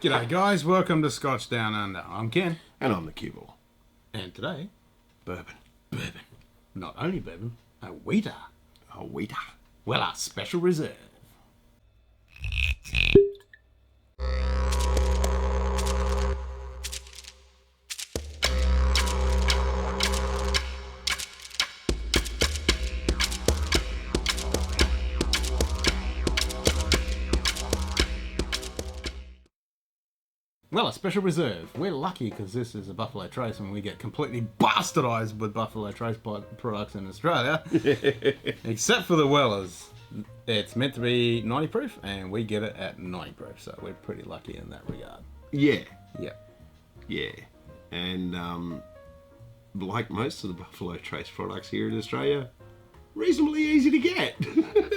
G'day guys, welcome to Scotch Down Under. I'm Ken. And I'm the cue ball. And today, Bourbon. bourbon. Not only bourbon, a wheater. A wheater. Well, our special reserve. Well, a special reserve. We're lucky because this is a Buffalo Trace and we get completely bastardised with Buffalo Trace products in Australia. Except for the Wellers. It's meant to be 90 proof and we get it at 90 proof. So we're pretty lucky in that regard. Yeah. Yeah. Yeah. And like most of the Buffalo Trace products here in Australia, reasonably easy to get.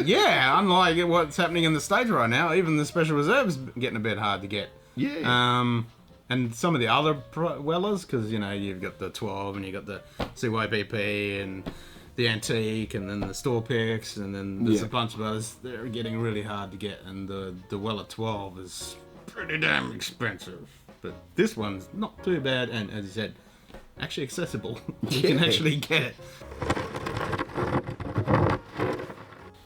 Yeah, unlike what's happening in the States right now, even the special reserve's getting a bit hard to get. Yeah. And some of the other Wellers, because, you know, you've got the 12 and you've got the CYBP and the Antique and then the Store Picks and then there's a bunch of others. They're getting really hard to get and the Weller 12 is pretty damn expensive. But this one's not too bad and, as you said, actually accessible. You can actually get it.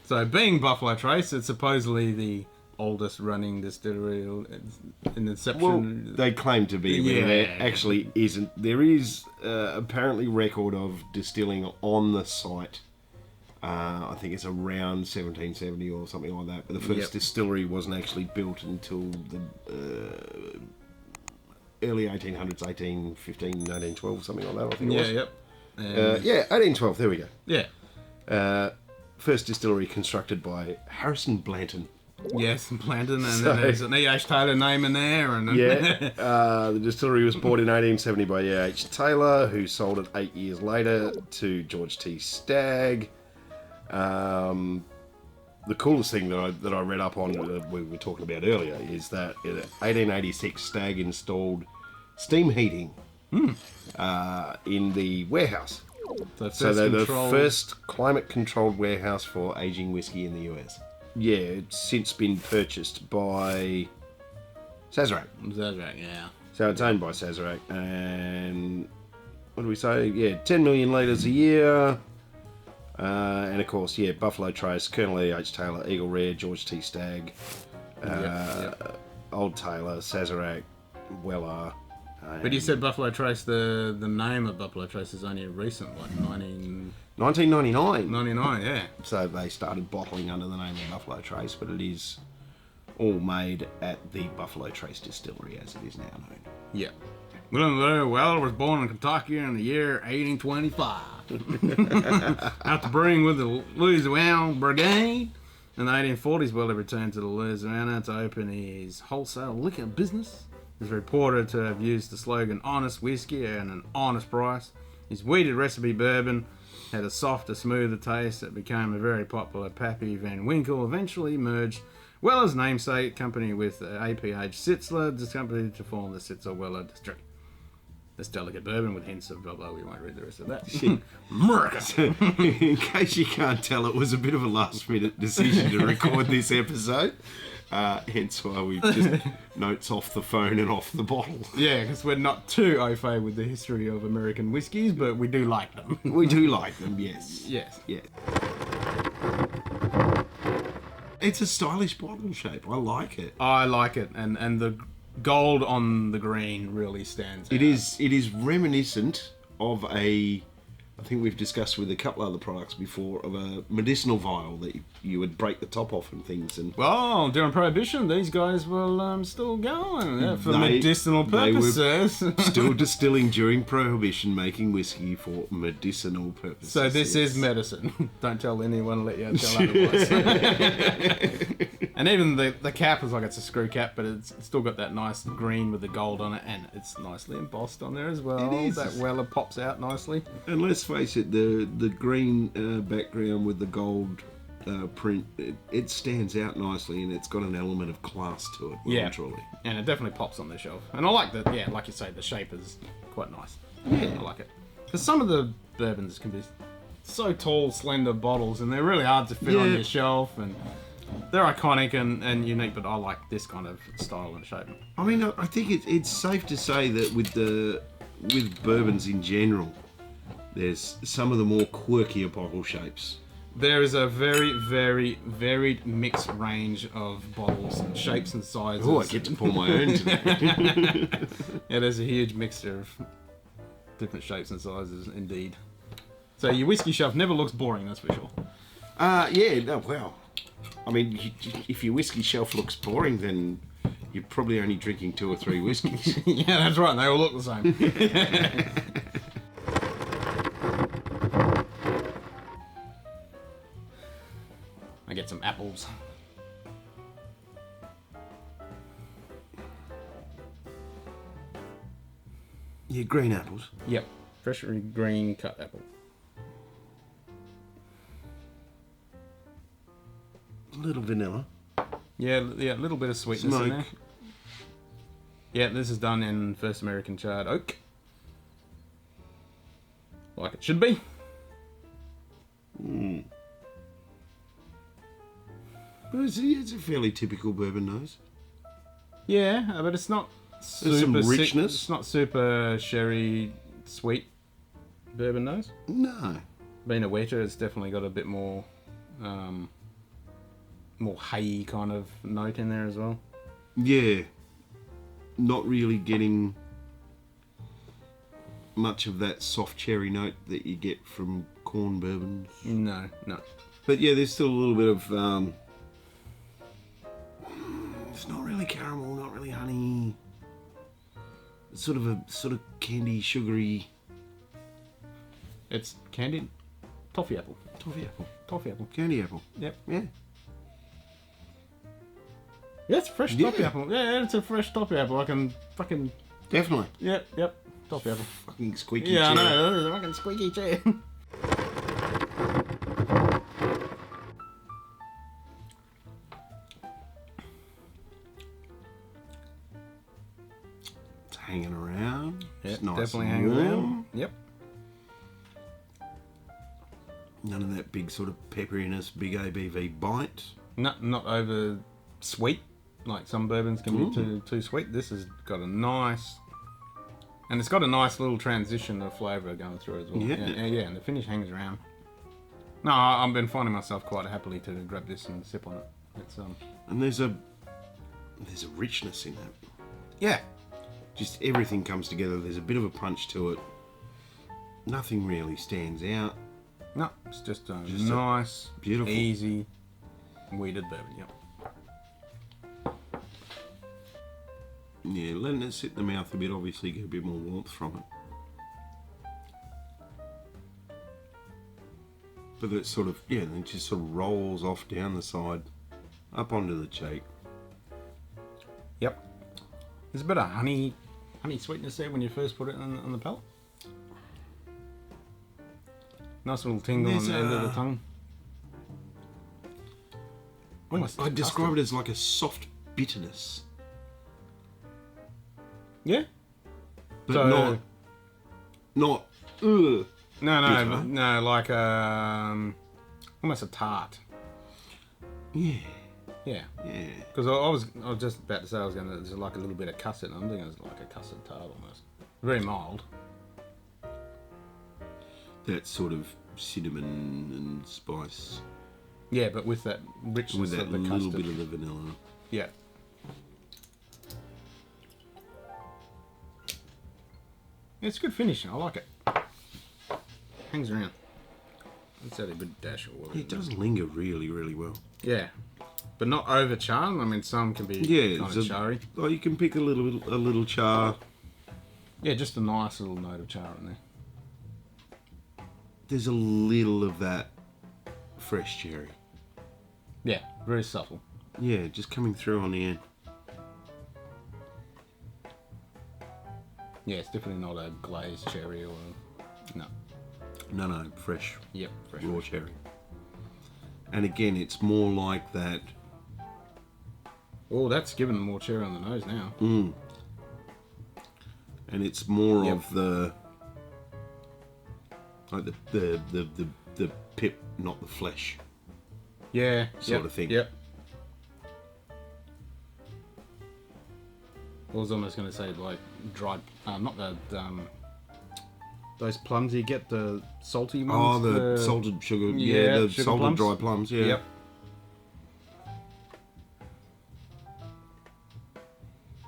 So being Buffalo Trace, it's supposedly the oldest running distillery in inception. Well, they claim to be, but there actually isn't. There is apparently record of distilling on the site. I think it's around 1770 or something like that. But the first distillery wasn't actually built until the early 1800s, 1815, 1912, something like that. I think it was. Yeah, 1812. There we go. Yeah. First distillery constructed by Harrison Blanton. Yes, and Blanton, and then there's an E.H. Taylor name in there. And the distillery was bought in 1870 by E.H. Taylor, who sold it 8 years later to George T. Stagg. The coolest thing that I read up on, we were talking about earlier, is that in 1886 Stagg installed steam heating in the warehouse. So they're the first climate-controlled warehouse for aging whiskey in the US. Yeah, it's since been purchased by Sazerac. Sazerac, yeah. So it's owned by Sazerac, and what do we say? Yeah, 10 million litres a year. And of course, yeah, Buffalo Trace, Colonel E.H. Taylor, Eagle Rare, George T. Stagg, Old Taylor, Sazerac, Weller. But you said Buffalo Trace, the name of Buffalo Trace is only recent, like 1999. 99, yeah. So they started bottling under the name of Buffalo Trace, but it is all made at the Buffalo Trace Distillery, as it is now known. Yeah. William Weller was born in Kentucky in the year 1825. After brewing with the Louisiana Brigade in the 1840s, Weller returned to the Louisiana to open his wholesale liquor business. He's reported to have used the slogan honest whiskey and an honest price. His wheated recipe bourbon had a softer, smoother taste that became a very popular Pappy Van Winkle. Eventually merged Weller's namesake company with APH Sitzler, this company to form the Sitzler Weller Distillery. This delicate bourbon with hints of, although we won't read the rest of that. America! In case you can't tell, it was a bit of a last-minute decision to record this episode. Hence why we just notes off the phone and off the bottle. Yeah, because we're not too au fait with the history of American whiskies, but we do like them. We do like them, yes. Yes. Yes. It's a stylish bottle shape. I like it. I like it, and the gold on the green really stands out. It is reminiscent of a, I think we've discussed with a couple other products before, of a medicinal vial that you would break the top off and things. And well, during Prohibition, these guys were still going for medicinal purposes. They were still distilling during Prohibition, making whiskey for medicinal purposes. So this is medicine. Don't tell anyone, let you tell otherwise. And even the cap is like it's a screw cap, but it's still got that nice green with the gold on it, and it's nicely embossed on there as well. It is. That Weller pops out nicely. And let's face it, the green background with the gold print, it stands out nicely, and it's got an element of class to it. Yeah, truly. And it definitely pops on the shelf. And I like that. Yeah, like you say, the shape is quite nice. Yeah, I like it. Because some of the bourbons can be so tall, slender bottles, and they're really hard to fit on your shelf. And they're iconic and unique, but I like this kind of style and shape. I mean, I think it's safe to say that with bourbons in general, there's some of the more quirkier bottle shapes. There is a very, very varied mixed range of bottles and shapes and sizes. Oh, I get to pour my own today. Yeah, there's a huge mixture of different shapes and sizes, indeed. So your whiskey shelf never looks boring, that's for sure. Yeah, no, wow. I mean, if your whiskey shelf looks boring, then you're probably only drinking 2 or 3 whiskeys. Yeah, that's right, and they all look the same. I get some apples. Yeah, green apples. Yep, freshly green cut apple. A little vanilla. Yeah, a little bit of sweetness in Smoke. there. Yeah, this is done in First American Charred Oak. Like it should be. But it's a fairly typical bourbon nose. Yeah, but it's not There's some super richness. It's not super sherry sweet bourbon nose. No. Being a wetter, it's definitely got a bit more more hay kind of note in there as well. Yeah. Not really getting much of that soft cherry note that you get from corn bourbons. No. But yeah, there's still a little bit of it's not really caramel, not really honey. It's sort of candy, sugary. It's candied toffee apple. Toffee apple. Candy apple. Yep. Yeah. Yeah, it's fresh Yeah. toffee apple. Yeah, it's a fresh toffee apple. I can fucking... Definitely. Yep. Toffee apple. Fucking squeaky Yeah, I chair. know. It's a fucking squeaky chair. It's hanging around. Yeah, It's nice definitely and hanging warm. around. Yep. None of that big sort of pepperiness, big ABV bite. Not over sweet, like some bourbons can be too sweet. This has got a nice... And it's got a nice little transition of flavour going through as well. Yeah. Yeah, and the finish hangs around. No, I've been finding myself quite happily to grab this and sip on it. It's And there's a richness in that. yeah. Just everything comes together. There's a bit of a punch to it. Nothing really stands out. No, it's just a Just a nice, beautiful- easy, weeded bourbon. Yep. Yeah, letting it sit in the mouth a bit, obviously get a bit more warmth from it. But it sort of, yeah, it just sort of rolls off down the side, up onto the cheek. Yep. There's a bit of honey sweetness there when you first put it on the palate. Nice little tingle on the end of the tongue. Almost I'd describe custard. it as like a soft bitterness, Yeah. but So- not. Ugh. No, no, like almost a tart. Yeah, Yeah. yeah. Because I was just about to say there's like a little bit of custard. I'm thinking it's like a custard tart almost. Very mild. That sort of cinnamon and spice Yeah, but with that richness with that of the little custard. bit of the vanilla. Yeah. It's good finishing. I like it. Hangs around. Let's add a bit of dash of water. It does linger really, really well. Yeah. But not over charred. I mean, some can be Yeah, kind it's of charry. Like you can pick a little char. Yeah, just a nice little note of char in there. There's a little of that fresh cherry. Yeah, very subtle. Yeah, just coming through on the end. Yeah, it's definitely not a glazed cherry or no. No, fresh, Yep, fresh. raw cherry. And again, it's more like that. Oh, that's giving them more cherry on the nose now. And it's more Yep. of the like the pip, not the flesh. Yeah, Sort of thing. Yep. I was almost going to say like dried, not the those plums you get, the salty ones. Oh, the salted sugar. Yeah, the sugar salted plums. dry plums. Yeah. Yep.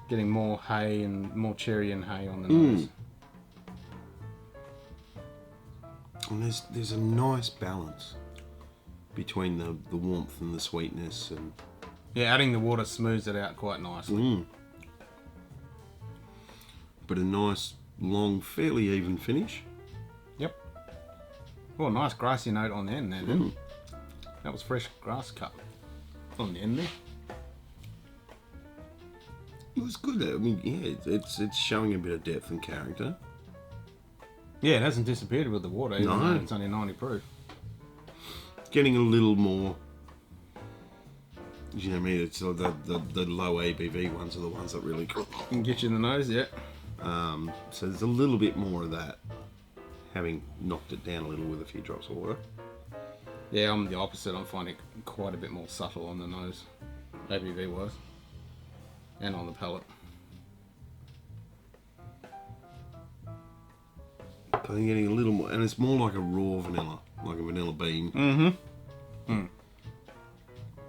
Getting more hay and more cherry and hay on the nose. And there's a nice balance between the warmth and the sweetness, and Yeah, adding the water smooths it out quite nicely. but a nice long, fairly even finish. Yep. Well, nice grassy note on the end there, then. That was fresh grass cut on the end there. It was good. I mean, yeah, it's showing a bit of depth and character. Yeah, it hasn't disappeared with the water, even No. though it's only 90 proof. Getting a little more. You know what I mean? It's the low ABV ones are the ones that really. Can get you in the nose, yeah. So there's a little bit more of that, having knocked it down a little with a few drops of water. Yeah, I'm the opposite. I'm finding it quite a bit more subtle on the nose, ABV wise, and on the palate. I'm getting a little more, and it's more like a raw vanilla, like a vanilla bean.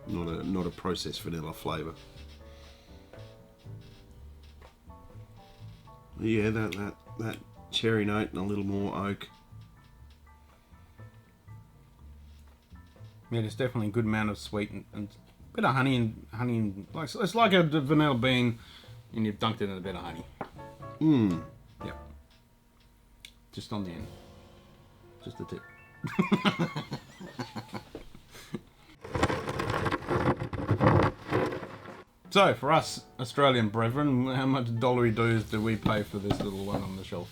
Not a processed vanilla flavour. Yeah, that cherry note and a little more oak. Yeah, there's definitely a good amount of sweet and a bit of honey and like it's like a vanilla bean, and you've dunked it in a bit of honey. Yep. Just on the end. Just the tip. So, for us Australian brethren, how much dollary dues do we pay for this little one on the shelf?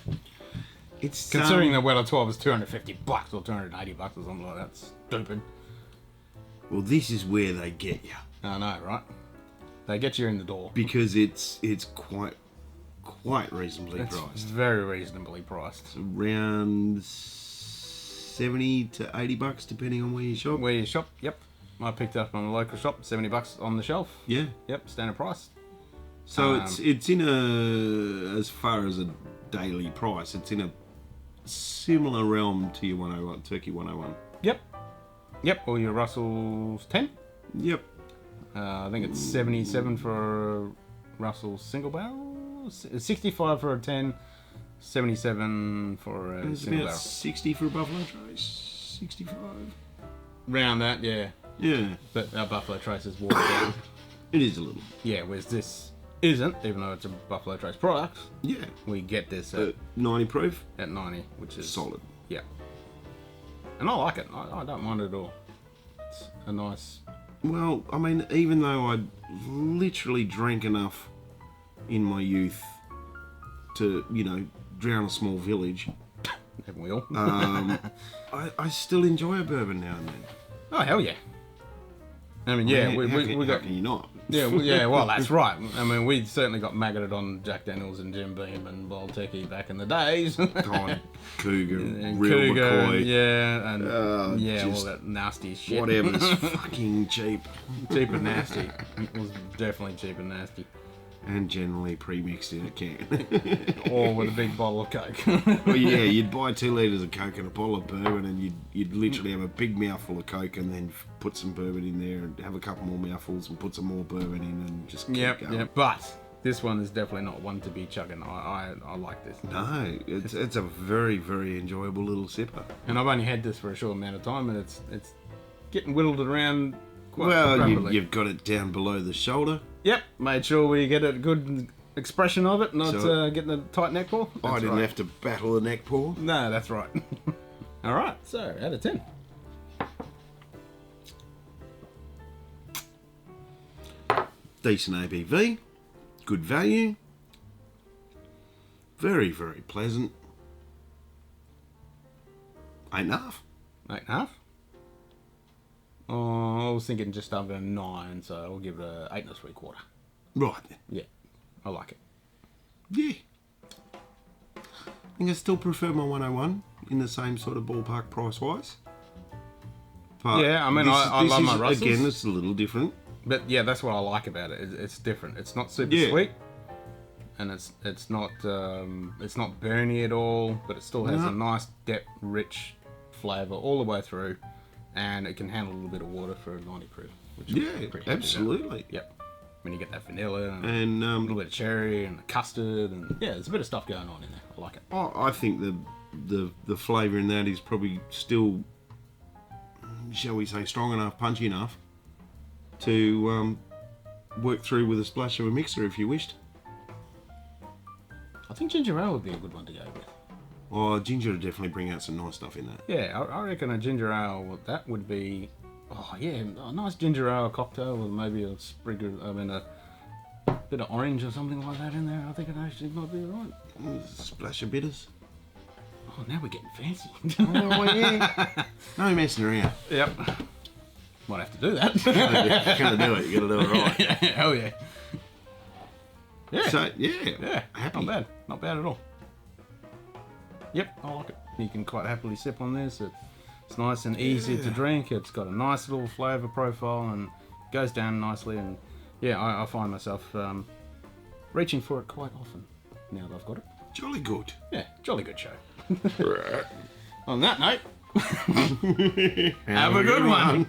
It's Considering the Weller 12 is $250 or $280 or something like that. Stupid. well, this is where they get you, I know, right? They get you in the door. because it's quite reasonably It's priced. very reasonably priced. Around $70 to $80, depending on where you shop. Where you shop, yep. I picked up on a local shop, $70 on the shelf. Yeah. Yep, standard price. So it's in a, as far as a daily price, it's in a similar realm to your 101 Turkey 101. Yep, or your Russell's 10. Yep. I think it's 77 for a Russell's single barrel, 65 for a 10, 77 for a It's single about barrel. 60 for a Buffalo Trace. 65. Round that, yeah. Yeah. But our Buffalo Trace is watered down. It is a little. Yeah, whereas this isn't, even though it's a Buffalo Trace product. Yeah. We get this at 90 proof. 90, which is Solid. Yeah. And I like it. I don't mind it at all. It's a nice... Well, I mean, even though I literally drank enough in my youth to, drown a small village, Haven't we all? I still enjoy a bourbon now and then. Oh, hell yeah. I mean, yeah, How we can got... you not? Yeah, well, that's right. I mean, we certainly got maggoted on Jack Daniels and Jim Beam and Wild Turkey back in the days. God, Cougar, And Real Cougar, McCoy, yeah, and all just that nasty shit. whatever's fucking cheap. Cheap and nasty. It was definitely cheap and nasty. And generally pre-mixed in a can. Or with a big bottle of Coke. Well, yeah, you'd buy 2 litres of Coke and a bottle of bourbon, and you'd literally have a big mouthful of Coke and then put some bourbon in there and have a couple more mouthfuls and put some more bourbon in and just keep going. Yep. But this one is definitely not one to be chugging. I like this. No, it's a very, very enjoyable little sipper. And I've only had this for a short amount of time, and it's getting whittled around quite Well, rapidly. you've got it down below the shoulder. Yep, made sure we get a good expression of it, not So- getting a tight neck pull. I That's didn't right. have to battle the neck pour. No, that's right. All right, so out of 10. Decent ABV, good value, very, very pleasant. 8.5. 8.5. Oh, I was thinking just under 9, so I'll give it a 8 3/4. Right then. Yeah, I like it. Yeah. I think I still prefer my 101 in the same sort of ballpark price-wise. But Yeah, I mean, I this love is, my Russells. Again, it's a little different. But yeah, that's what I like about it. It's different. It's not super Yeah. sweet. and it's not burny at all, but it still has a nice depth, rich flavour all the way through, and it can handle a little bit of water for a 90 proof. Which is pretty absolutely. Yep. When you get that vanilla And a little bit of cherry and the custard, and there's a bit of stuff going on in there. I like it. I think the flavour in that is probably still, shall we say, strong enough, punchy enough to work through with a splash of a mixer if you wished. I think ginger ale would be a good one to go with. Oh, ginger would definitely bring out some nice stuff in that. Yeah, I reckon a ginger ale, that would be, a nice ginger ale cocktail with maybe a sprig of, a bit of orange or something like that in there. I think it actually might be alright. Splash of bitters. Oh, now we're getting fancy. Oh, yeah. No messing around. Yep. Might have to do that. You gotta do it. You gotta do it right. Oh, yeah. Yeah. So, yeah. Happy. Not bad at all. Yep, I like it. You can quite happily sip on this. It's nice and easy to drink. It's got a nice little flavour profile and goes down nicely. And I find myself reaching for it quite often now that I've got it. Jolly good. Yeah, jolly good show. On that note, have a good one.